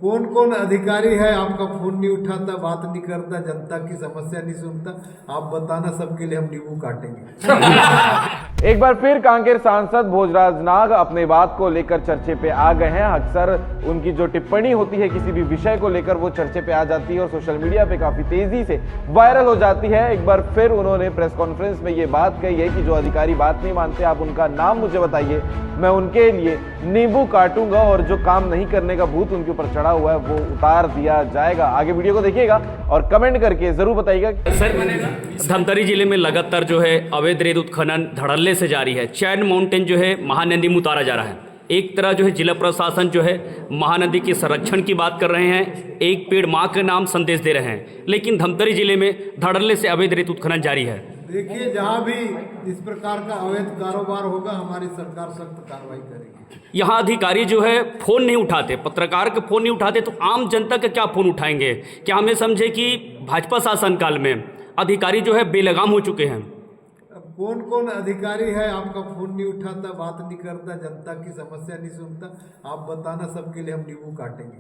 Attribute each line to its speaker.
Speaker 1: कौन कौन अधिकारी है आपका फोन नहीं उठाता, बात नहीं करता, जनता की समस्या नहीं सुनता? आप बताना, सबके लिए हम नींबू काटेंगे।
Speaker 2: एक बार फिर कांकेर सांसद भोजराज नाग अपने बात को लेकर चर्चे पे आ गए हैं। अक्सर उनकी जो टिप्पणी होती है किसी भी विषय को लेकर वो चर्चे पे आ जाती है और सोशल मीडिया पे काफी तेजी से वायरल हो जाती है। एक बार फिर उन्होंने प्रेस कॉन्फ्रेंस में ये बात कही है कि जो अधिकारी बात नहीं मानते आप उनका नाम मुझे बताइए, मैं उनके लिए नींबू काटूंगा और जो काम नहीं करने का भूत उनके ऊपर चढ़ा हुआ है वो उतार दिया जाएगा। आगे वीडियो को देखिएगा और कमेंट करके जरूर बताइएगा।
Speaker 3: सर, धमतरी जिले में लगातार जो है अवैध रेत उत्खनन धड़ल्ले से जारी है। चैन माउंटेन जो है महानदी में उतारा जा रहा है। एक तरह जो है जिला प्रशासन जो है महानदी के संरक्षण की बात कर रहे हैं, एक पेड़ मां के नाम संदेश दे रहे हैं, लेकिन धमतरी जिले में धड़ल्ले से अवैध रेत उत्खनन जारी है।
Speaker 1: देखिए, जहाँ भी इस प्रकार का अवैध कारोबार होगा हमारी सरकार सख्त कार्रवाई करेगी।
Speaker 3: यहाँ अधिकारी जो है फोन नहीं उठाते, पत्रकार के फोन नहीं उठाते, तो आम जनता के क्या फोन उठाएंगे? क्या हमें समझे कि भाजपा शासनकाल में अधिकारी जो है बेलगाम हो चुके हैं?
Speaker 1: अब कौन कौन अधिकारी है आपका फोन नहीं उठाता, बात नहीं करता, जनता की समस्या नहीं सुनता? आप बताना, सबके लिए हम नींबू काटेंगे।